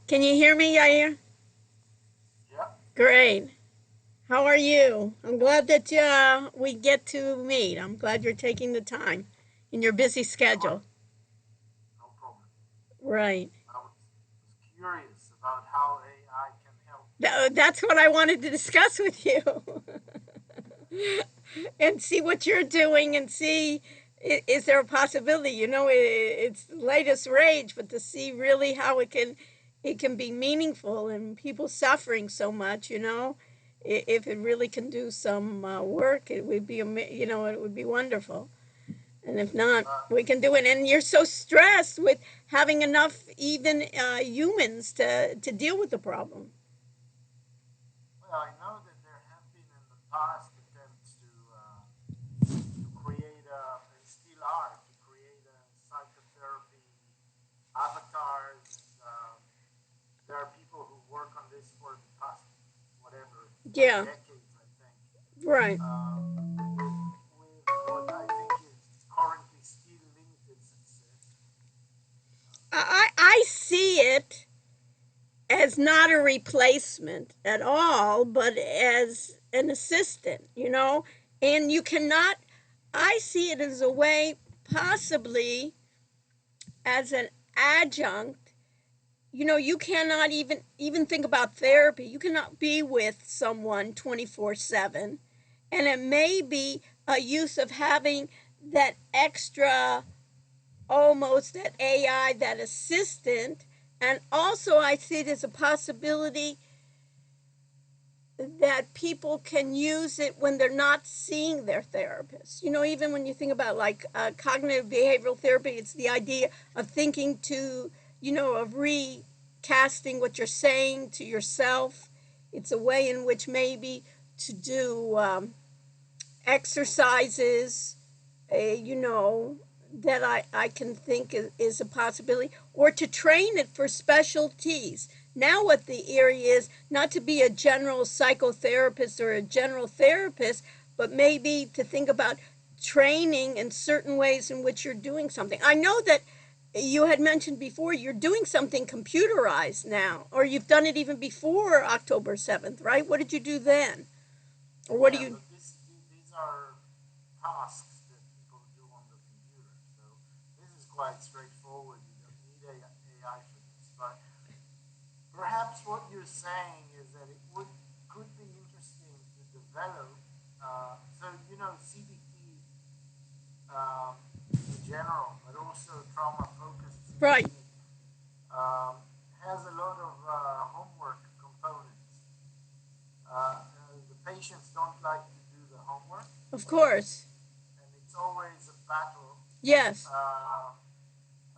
Can you hear me, Yair? Yeah, Great. How are you? I'm glad that we get to meet. I'm glad you're taking the time in your busy sure, schedule. no problem. Right. I was curious about how AI can help. That's what I wanted to discuss with you and see what you're doing and see is there a possibility. It's the latest rage, but to see really how it can be meaningful and people suffering so much. If it really can do some work, it would be it would be wonderful. And if not, Uh, we can do it. And you're so stressed with having enough even humans to deal with the problem. well, I know that there have been in the past attempts to create and still are, to create a psychotherapy avatars, and there are people who work on this for the past, whatever, Yeah. decades, I think, Right. with what I think is currently still limited success. I see it as not a replacement at all, but as an assistant. And you cannot, I see it as a way, possibly as an adjunct. You cannot even think about therapy. You cannot be with someone 24/7, and it may be a use of having that extra, almost that AI, that assistant. And also, I see it as a possibility that people can use it when they're not seeing their therapist. Even when you think about like cognitive behavioral therapy, it's the idea of thinking of recasting what you're saying to yourself. It's a way in which maybe to do exercises, that I can think is a possibility, or to train it for specialties. Now, what the area is, not to be a general psychotherapist or a general therapist, but maybe to think about training in certain ways in which you're doing something. I know that you had mentioned before you're doing something computerized now, or you've done it even before October 7th, right? What did you do then? Or what do Yeah, you. but these are tasks that people do on the computer. So this is quite straightforward. You don't need AI for this. But perhaps what you're saying is that it would could be interesting to develop. So CBT in general, but also trauma-focused Right, CBT um, has a lot of homework components. The patients don't like to do the homework, of course. and it's always a battle Yes. uh,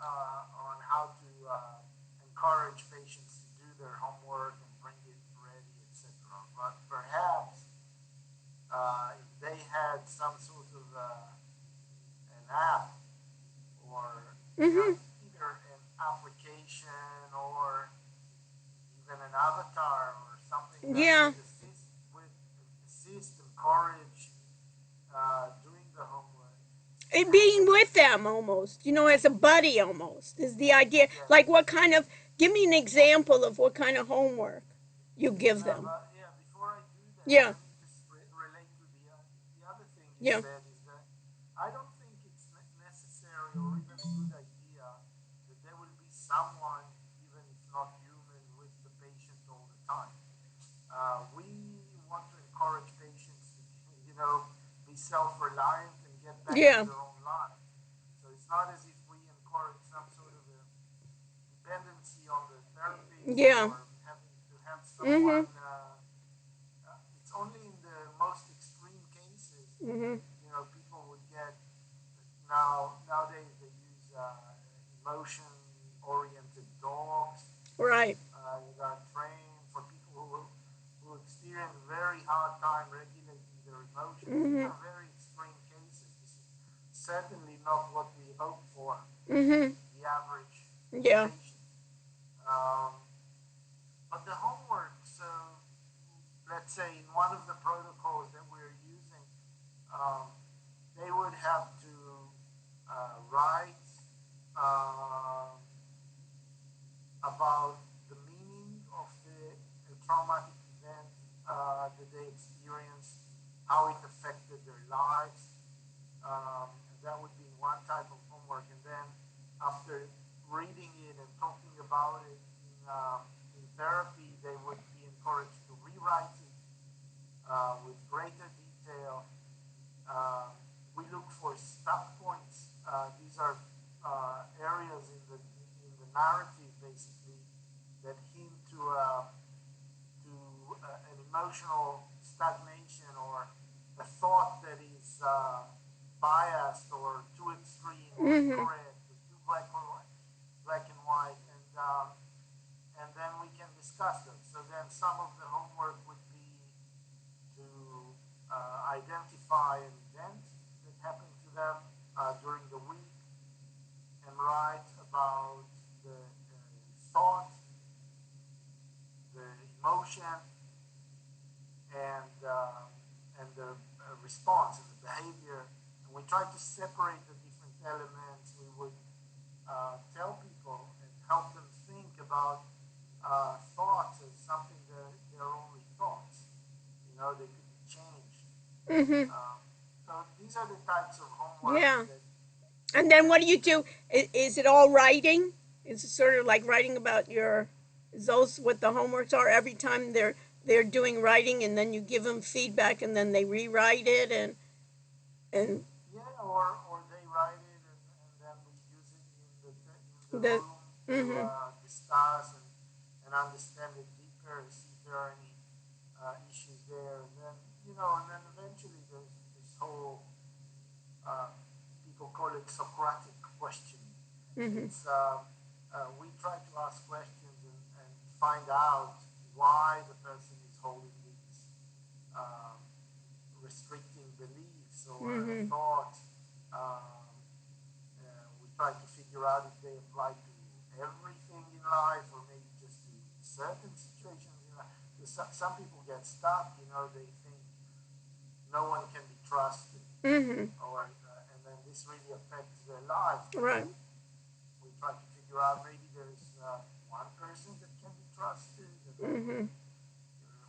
on how to encourage patients to do their homework and bring it ready, etc. But perhaps if they had some sort of an app or Mm-hmm. either an application or even an avatar or something that Yeah. would assist encourage doing the homework. And being with them almost, as a buddy almost, is the idea. Yes. Like, what kind of, give me an example of what kind of homework you give them. But yeah, before I do that, Yeah. let me just relate to the other thing you Yeah. said is that I don't think it's necessary or even a good idea that there will be someone, even if not human, with the patient all the time. We want to encourage patients to, be self-reliant and get back to Yeah. their own lives. So it's not as if we encourage some sort of a dependency on the therapist Yeah. or having to have Mm-hmm. someone. It's only in the most extreme cases, Mm-hmm. people would get nowadays they use emotion-oriented dogs Right. that are trained for people who experience very hard time regulating their emotions. These Mm-hmm. are very extreme cases. This is certainly not what we hope for Mm-hmm. in the average Yeah. patient. Um, but the homework, so let's say in one of the protocols that we're using, um, they would have to write um, about the traumatic event that they experienced, how it affected their lives. That would be one type of homework. And then after reading it and talking about it in therapy, they would be encouraged to rewrite it with greater detail. Uh, we look for stop points. These are areas in the narrative, basically, that hint to an emotional stagnation or a thought that is biased or too extreme or Mm-hmm. incorrect or too black and white, and then we can discuss them. So then some of the homework would be to identify an event that happened to them during the week and write about the thought, the emotion, and the response and the behavior. And we try to separate the different elements. We would tell people and help them think about thoughts as something that they're only thoughts. They could be changed. Mm-hmm. So these are the types of homework Yeah. that And then what do you do? Is it all writing? Is it sort of like writing about your? Is those what the homeworks are? Every time they're doing writing, and then you give them feedback, and then they rewrite it, and yeah, or they write it and then we use it in the the. room to Mm-hmm. discuss and understand it deeper, see if there are any issues there, and then eventually there's this whole uh, people call it Socratic questioning. Mm-hmm. It's we try to ask questions and find out why the person is holding these um, restricting beliefs or Mm-hmm. thoughts. Um, we try to figure out if they apply to everything in life or maybe just to certain situations in life. Some people get stuck, they think no one can be trusted, Mm-hmm. and then this really affects their lives. But Right. then we try to figure out maybe there's one person that can be trusted, and then Mm-hmm.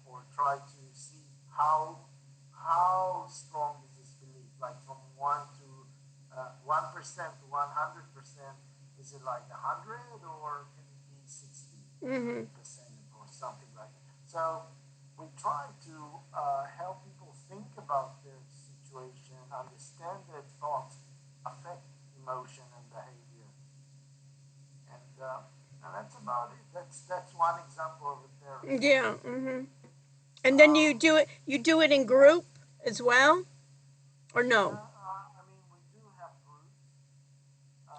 or try to see how strong is this belief, like from 1% to 100%. Is it like 100 or can it be 60% Mm-hmm. or something like that? So we try to help people think about their situation, understand their thoughts affect emotion and behavior, and that's about it. That's one example of a therapy. Yeah. Mm-hmm. And then Um, you do it in group as well, or no? yeah, I mean we do have groups.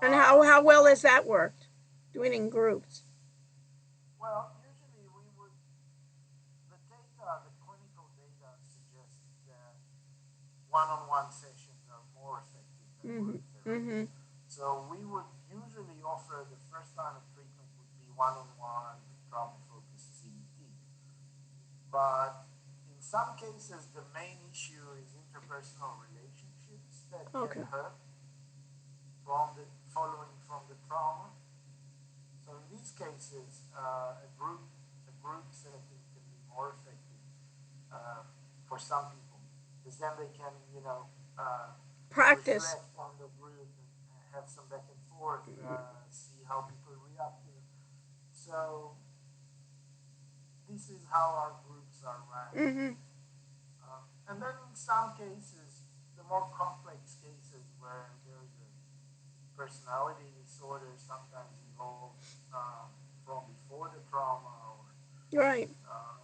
And how Um, well has that worked? Doing it in groups. well, usually we would the clinical data suggests that one-on-one sessions are more effective than Mm-hmm. group therapy. Mm-hmm. So we would usually offer the first line of treatment would be one-on-one trauma-focused CBT. But in some cases, the main issue is interpersonal relationships that get Okay. hurt following from the trauma. So in these cases, a group setting can be more effective uh, for some people because then they can Practice. reflect on the group and have some back and forth, see how people react to it. So this is how our groups are run. Mm-hmm. And then in some cases, the more complex cases where there is a personality disorder sometimes involved from before the trauma, or Right. uh,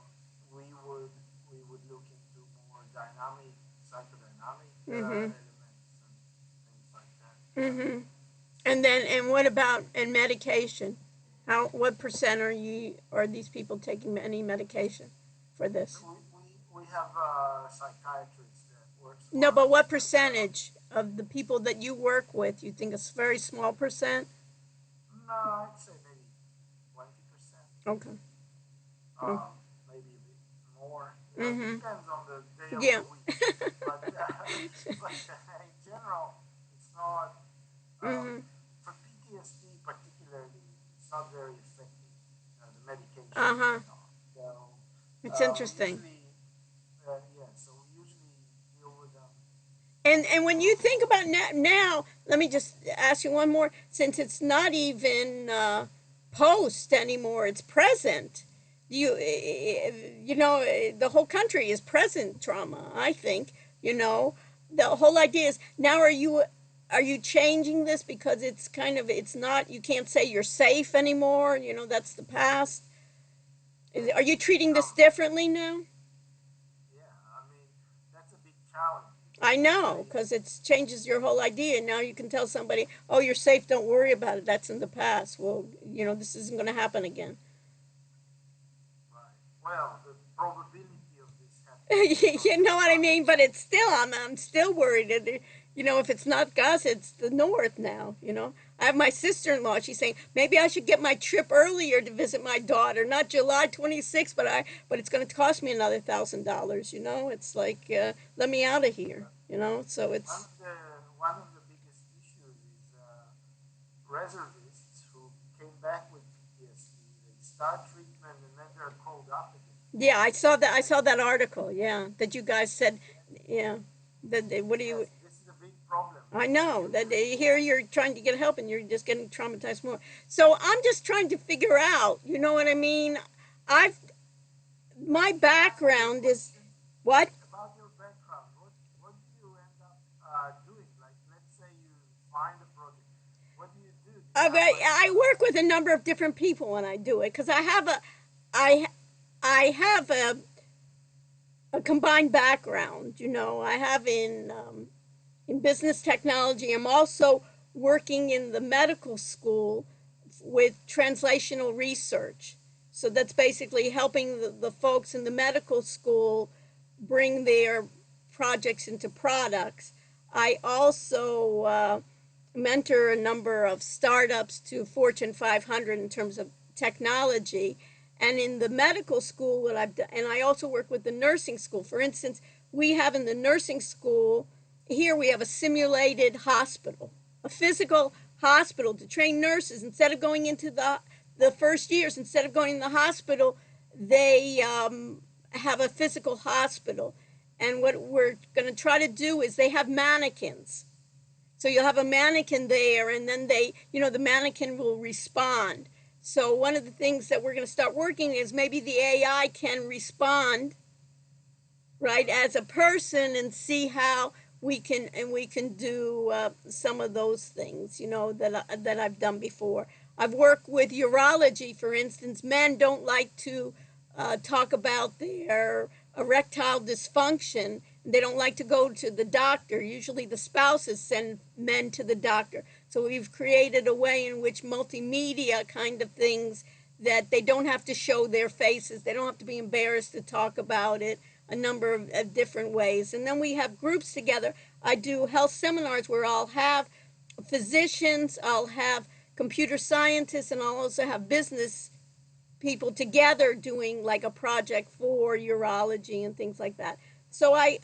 we would we would look into more dynamic psychodynamic Mm-hmm. elements and things like that. Mm-hmm. And what about in medication? What percent are these people taking any medication for this? We have psychiatrists that works No, for but us, what and percentage of the people that you work with you think it's a very small percent? no, I'd say maybe 20%. Okay. Maybe a bit more. It Mm-hmm. depends on the day of Yeah. the week. But but in general, it's not Mm-hmm. for PTSD particularly. It's not very effective. The medication Uh-huh. is not. So It's interesting. Usually, yeah. So we usually deal with them. And when you think about now, let me just ask you one more. Since it's not even post anymore, it's present. You know, the whole country is present trauma. I think you know the whole idea is now. Are you changing this because it's kind of it's not you can't say you're safe anymore? You know that's the past. Are you treating this No, differently now? yeah. I mean, that's a big challenge I because you know, say, because it changes your whole idea. Now you can tell somebody, "Oh, you're safe. Don't worry about it. That's in the past." Well, you know, this isn't going to happen again. right. Well, the probability of this happening is not You know that what I mean? much. But it's still, I'm still worried. You know, if it's not Gus, it's the North now. You know, I have my sister-in-law. She's saying maybe I should get my trip earlier to visit my daughter, not July 26th, but it's going to cost me another $1,000. You know, it's like let me out of here. But You know, so one it's of the one of the biggest issues is reservists who came back with PTSD. They start treatment and then they're called up again. Yeah, I saw that. I And saw that article. Yeah, that you guys said. Yeah, that what do you? yes, this is a big problem I because know that usually, here you're trying to get help and you're just getting traumatized more. So I'm just trying to figure out. You know what I mean? I've my can I ask you a background is question what? about your background? What do you end up doing? Like, let's say you find a project. What do you do? Do you have like I work with a number of different people when I do it because I I have a combined background. You know, I have in business technology. I'm also working in the medical school with translational research. So that's basically helping the folks in the medical school bring their projects into products. I also mentor a number of startups to Fortune 500 in terms of technology. And in the medical school, what I've done, and I also work with the nursing school. For instance, we have in the nursing school here we have a simulated hospital, a physical hospital to train nurses. Instead of going into the first years, instead of going in the hospital, they have a physical hospital. And what we're going to try to do is they have mannequins. So you'll have a mannequin there, and then the mannequin will respond. So one of the things that we're going to start working is maybe the AI can respond right as a person and see how we can do some of those things that I've done before. I've worked with urology, for instance. Men don't like to talk about their erectile dysfunction. They don't like to go to the doctor. Usually the spouses send men to the doctor. So we've created a way in which multimedia kind of things that they don't have to show their faces. They don't have to be embarrassed to talk about it, a number of different ways. And then we have groups together. I do health seminars where I'll have physicians, I'll have computer scientists, and I'll also have business people together doing like a project for urology and things like that. So I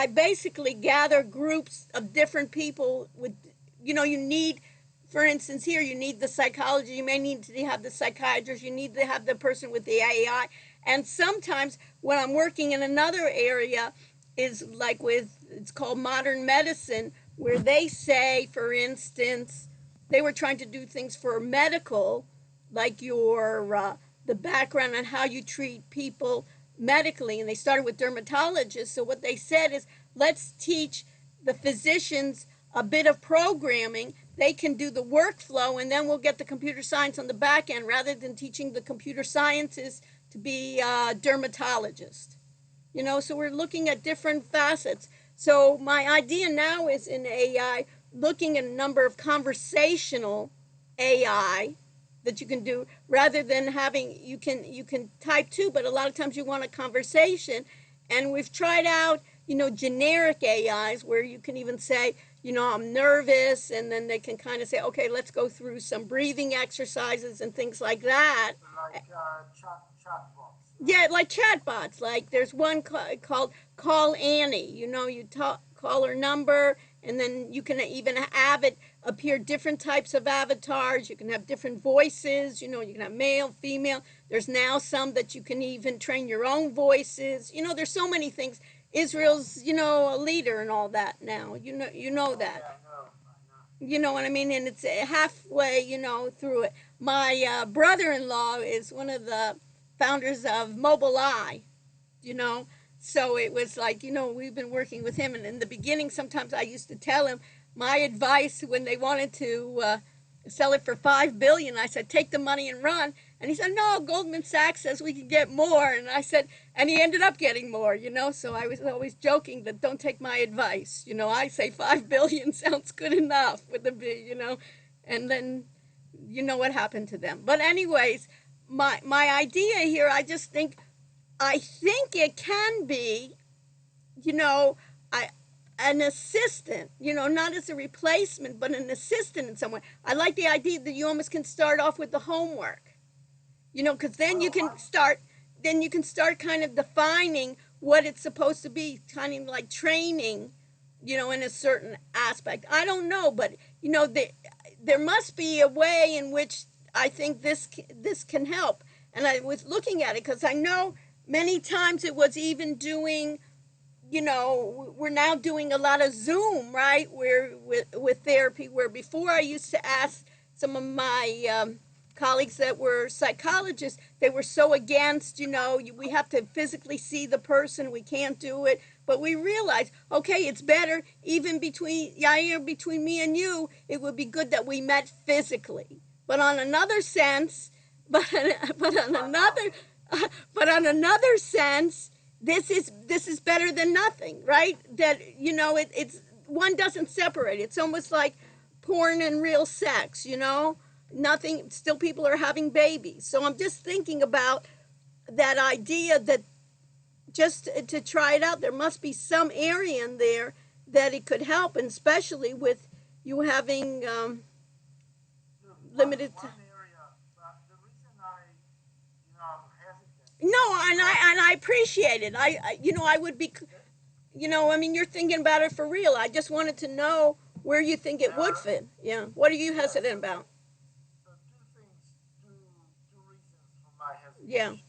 basically gather groups of different people with you need, for instance, here you need the psychology, you may need to have the psychiatrist, you need to have the person with the AI. And sometimes when I'm working in another area is like with it's called modern medicine, where they say, for instance, they were trying to do things for medical, like your the background on how you treat people medically, and they started with dermatologists. So what they said is, let's teach the physicians a bit of programming. They can do the workflow, and then we'll get the computer science on the back end, rather than teaching the computer scientists to be dermatologists. So we're looking at different facets. So my idea now is in AI, looking at a number of conversational AI that you can do, rather than having you can type too, but a lot of times you want a conversation. And we've tried out generic AIs where you can even say, I'm nervous, and then they can kind of say, okay, let's go through some breathing exercises and things like that. like chatbots, right? Yeah, like chatbots. Like there's one called Call Annie. You talk, call her number, and then you can even have it appear different types of avatars. You can have different voices. You can have male, female. There's now some that you can even train your own voices. There's so many things. Israel's, a leader and all that now. You know Oh that. yeah, I know, I know. You know what I mean? And it's halfway, through it. My brother-in-law is one of the founders of Mobileye, you know. So it was like, we've been working with him. And in the beginning, sometimes I used to tell him my advice when they wanted to sell it for $5 billion. I said, take the money and run. And he said, no, Goldman Sachs says we can get more. And I said, and he ended up getting more, So I was always joking that don't take my advice. I say $5 billion sounds good enough with the B. And then you know what happened to them. But anyways, my idea here, I think it can be, you know, I an assistant, not as a replacement, but an assistant in some way. I like the idea that you almost can start off with the homework, because then you Well, can start, kind of defining what it's supposed to be, kind of like training, in a certain aspect. I don't know, but there must be a way in which I think this can help. And I was looking at it because I know many times it was even doing, we're now doing a lot of Zoom, right? Where with therapy, where before I used to ask some of my colleagues that were psychologists, they were so against, we have to physically see the person, we can't do it. But we realized, okay, it's better even between Yair, between me and you, it would be good that we met physically. But on another sense, but but on another but on another sense, this is better than nothing, right? That it's one doesn't separate. It's almost like porn and real sex, nothing, still people are having babies. So I'm just thinking about that idea that just to try it out, there must be some area in there that it could help, and especially with you having look, limited time. one area, but the reason I'm hesitant No, is and because I appreciate it. I would be, th- I mean, you're thinking about it for real. I just wanted to know where you think it there would are, fit. Yeah. What are you yeah, hesitant about? so two things, two reasons for my Yeah. hesitation.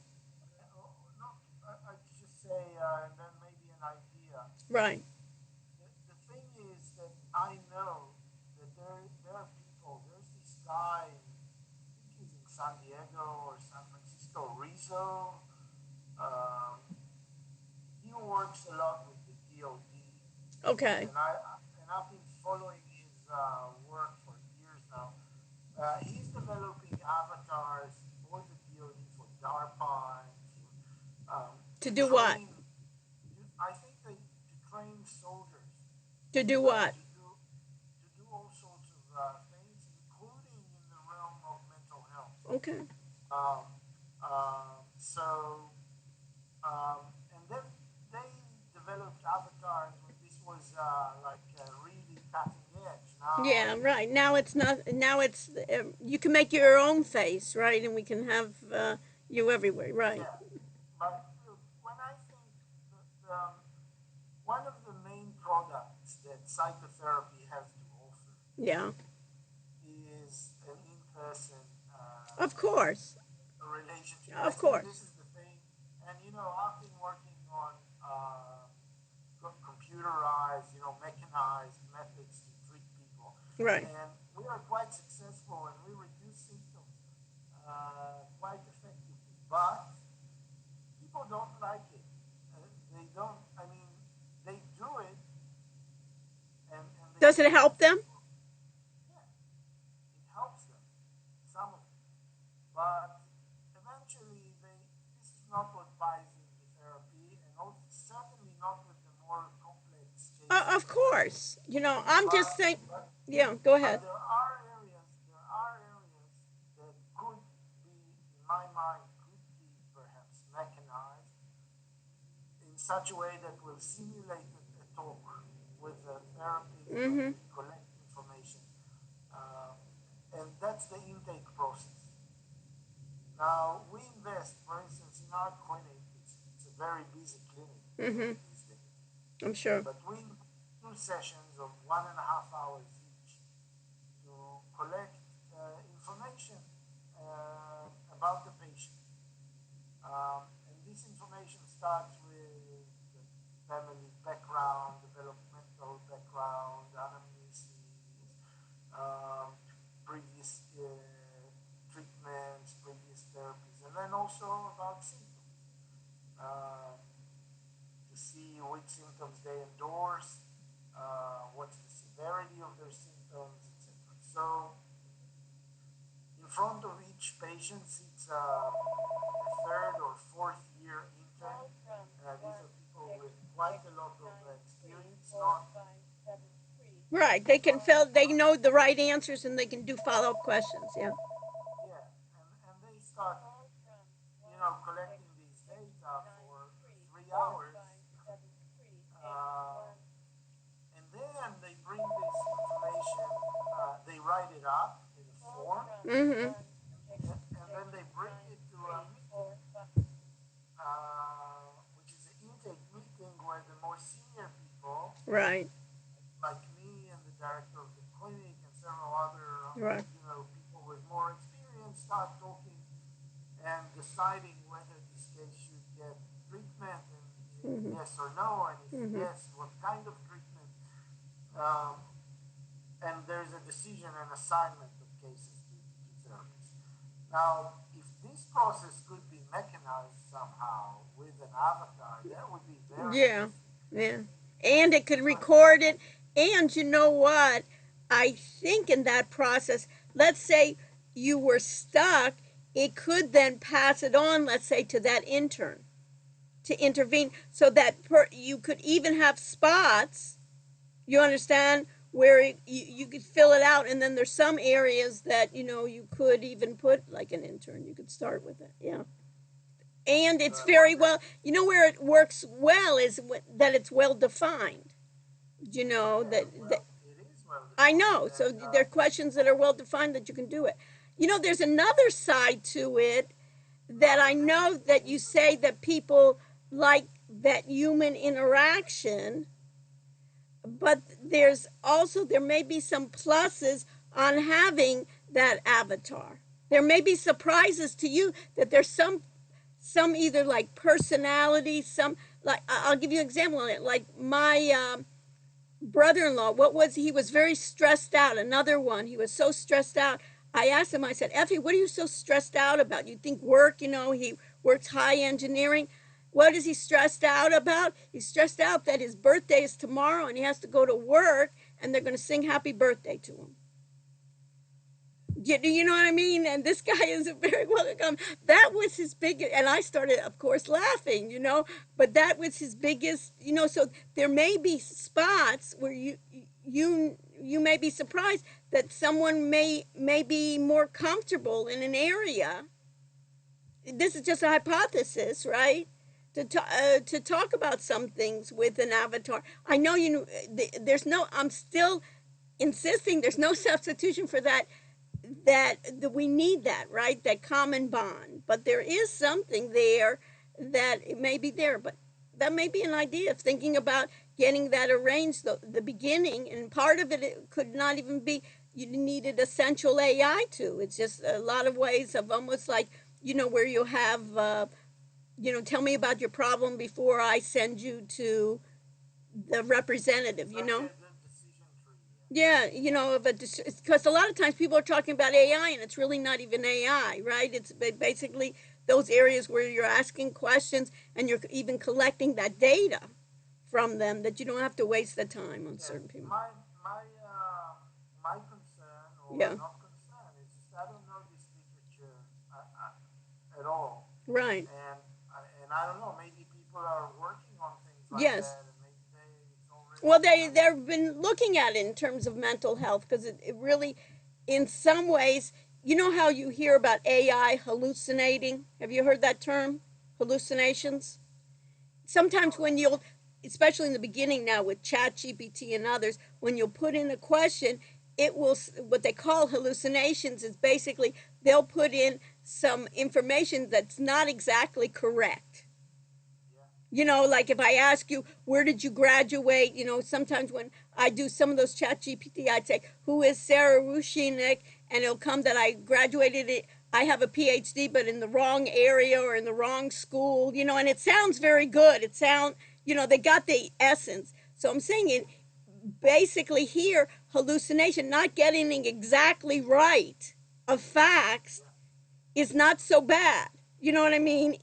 Not, I just say, and then maybe an idea. Right. The thing is that I know that there are people. There's this guy, I think he's in San Diego or San Francisco, Rizzo. Um, he works a lot with the DoD, Okay. and I've been following his work for years now. He's developing avatars for the DoD, for DARPA, and for, To to do what? train. I think they to train soldiers To do what? to do all sorts of things, including in the realm of mental health. Okay. Um, so and then they developed avatars when this was really cutting edge. Now Yeah. you Right. Now it's not. Now it's you can make your own face, right, and we can have you everywhere. Right. yeah, but look, when I think one of the main products that psychotherapy has to offer Yeah. is an in-person Of course. relationship. I Of think course. this is the thing, and I've been working on computerized, mechanized methods to treat people, Right. and we are quite successful, and we reduce symptoms quite effectively. But people don't like it. They don't. I mean, they do it, and they Does it feel help them? yeah, it helps them, some of them. But eventually, this is not what buys in the therapy, and also certainly not with the more complex cases. Of course. I'm just But saying. but Yeah. Go but ahead. there are areas that could be, in my mind, could be perhaps mechanized in such a way that will simulate a talk with a therapist where Mm-hmm. they collect information, uh, and that's the intake process. Now, we invest, for instance, in our clinic, it's a very busy clinic Mm-hmm. these days, I'm sure. but we invest 2 sessions of 1.5 hours each. the front of each patient sits a third or fourth year intern. These are people with quite a lot of experience, not Right. They can fill. They know the right answers and they can do follow-up questions. Yeah. yeah, and they start, collecting these data for 3 hours, uh, and then they bring this information, they write it up in a form, Mm-hmm. and then they bring it to a meeting, which is an intake meeting where the more senior people, Right. like me and the director of the clinic and several other, Right. people with more experience, start talking and deciding whether this case should get treatment, and Mm-hmm. yes or no, and if Mm-hmm. yes, what kind of treatment. Um, and there's a decision and assignment of cases to therapists. Now, if this process could be mechanized somehow with an avatar, that would be very Yeah. interesting. Yeah. And it could But record it. And you know what? I think in that process, let's say you were stuck, it could then pass it on, let's say, to that intern to intervene so that you could even have spots, you understand, where you could fill it out. And then there's some areas that, you could even put like an intern. You could start with it. Yeah. And so it's I very wonder. well, where it works well is that it's well defined. Yeah, That well, it is well I defined, know. So and there are questions that are well defined that you can do it. There's another side to it that I know that you say that people like that human interaction, but there may be some pluses on having that avatar. There may be surprises to you that there's some either like personality, some like I'll give you an example on it. Like my brother-in-law, he was very stressed out. Another one, he was so stressed out. I asked him, I said, Effie, what are you so stressed out about? You think work, he works high engineering. What is he stressed out about? He's stressed out that his birthday is tomorrow and he has to go to work and they're going to sing happy birthday to him. You know what I mean? And this guy is very welcome. That was his biggest, and I started, of course, laughing, but that was his biggest, so there may be spots where you may be surprised that someone may be more comfortable in an area. This is just a hypothesis, right? To talk about some things with an avatar. I know there's no. I'm still insisting there's no substitution for that we need that, right? That common bond. But there is something there that it may be there, but that may be an idea of thinking about getting that arranged, the beginning. And part of it could not even be you needed essential AI to. It's just a lot of ways of almost like, where you have, tell me about your problem before I send you to the representative, Like the decision tree. Yeah, because a lot of times people are talking about AI and it's really not even AI, right? It's basically those areas where you're asking questions and you're even collecting that data from them that you don't have to waste the time on Yes, certain people. my concern, or Yeah, not concern, is just I don't know this literature at all, right. and I don't know. Maybe people are working on things like Yes. that, and maybe it's already Well, implemented. they've been looking at it in terms of mental health because it really, in some ways, you know how you hear about AI hallucinating? Have you heard that term? Hallucinations? Sometimes No, when you'll, especially in the beginning now with chat gpt and others, when you'll put in a question, it will, what they call hallucinations is basically they'll put in some information that's not exactly correct. yeah, Like if I ask you, where did you graduate? Sometimes when I do some of those chat GPT, I'd say, who is Sarah Rushinik? And it'll come that I graduated it. I have a PhD, but in the wrong area or in the wrong school, and it sounds very good. They got the essence. So I'm saying it basically here, hallucination, not getting it exactly right of facts yeah. is not so bad. You know what I mean?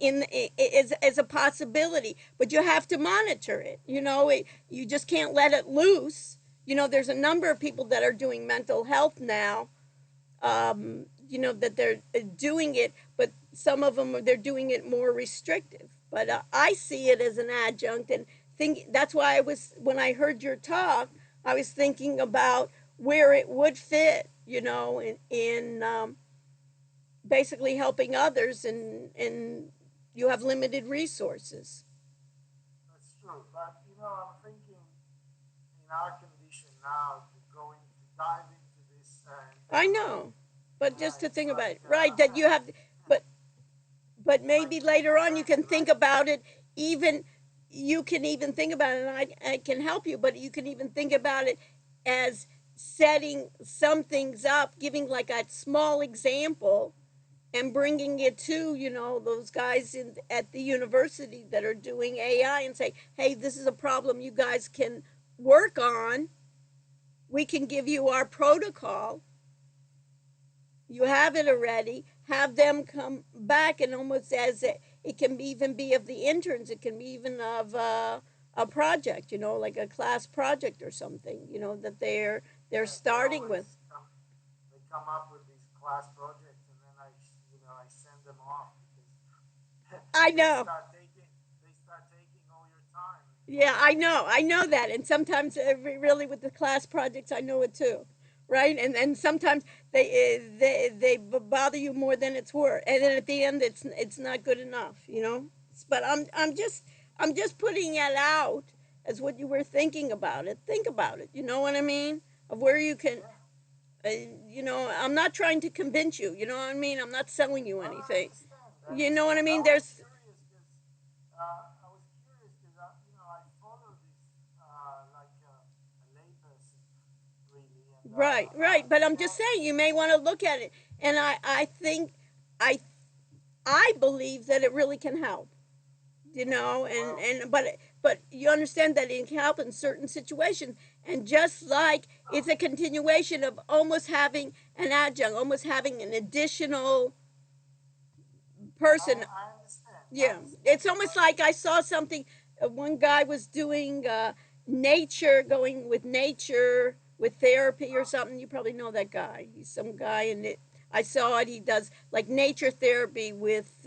As a possibility, but you have to monitor it. You just can't let it loose. There's a number of people that are doing mental health now, that they're doing it, but some of them they're doing it more restrictive. But I see it as an adjunct, and think that's why I was when I heard your talk, I was thinking about where it would fit, in basically helping others, and you have limited resources. That's true. But I'm thinking in our condition now to dive into this and I know, but just to it's think about like it, right? That you have, but but it's like maybe taking later a on you journey, can think right? about it. Even you can even think about it, and I can help you, but you can even think about it as setting some things up, giving like a small example, and bringing it to those guys at the university that are doing AI, and say, hey, this is a problem you guys can work on. We can give you our protocol. You have it already. Have them come back, and almost as it can even be of the interns, it can be even of a project, like a class project or something, that they're Yes, they starting with. always come up with these class projects, and then I send them off because I they know. start taking all your time. Yeah, I know that, and sometimes really with the class projects, I know it too, right? And sometimes they bother you more than it's worth, and then at the end, it's not good enough. But I'm just putting it out as what you were thinking about it. Think about it. You know what I mean? Of where you can. Yeah, I'm not trying to convince you. You know what I mean? I'm not selling you I anything. understand. You know what I I mean? was There's curious because I follow this like a layperson really, and right. But I'm just yeah, saying you may want to look at it, and I think I I believe that it really can help. And well, but you understand that it can help in certain situations, and just like it's a continuation of almost having an adjunct, almost having an additional person. I understand. I Yeah, understand. it's almost But like I saw something. One guy was doing going with nature with therapy or something. You probably know that guy. He's some guy, and I saw it. He does like nature therapy with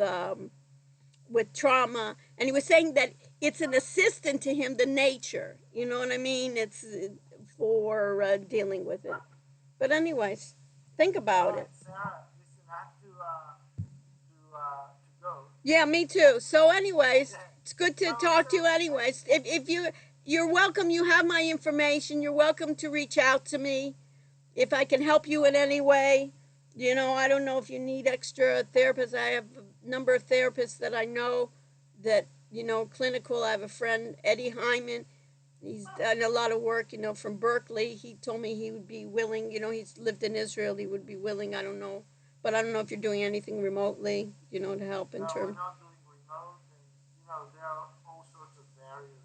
trauma, and he was saying that it's an assistant to him, the nature. You know what I mean? It's for dealing with it. But anyways, think all about it. right, Sarah. Listen, I have to go. Yeah, me too. So, anyways, Okay. it's good to talk to you. So Anyways, if you're welcome. You have my information. You're welcome to reach out to me if I can help you in any way. I don't know if you need extra therapists. I have a number of therapists that I know that clinical. I have a friend, Eddie Hyman. He's done a lot of work, from Berkeley. He told me he would be willing. He's lived in Israel. He would be willing. I don't know, but I don't know if you're doing anything remotely, to help in no, we're terms. not doing remote, and there are all sorts of barriers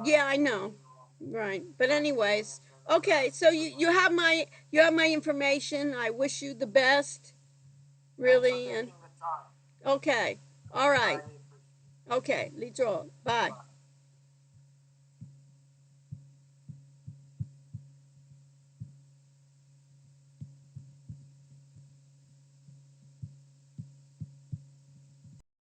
Yeah, I to know. getting on Right. But working, anyways, and then okay. So the you have my information. I wish you the best, thanks for really. And taking the time. okay. All right. Highly appreciate it. Okay. Litro. Bye. Bye.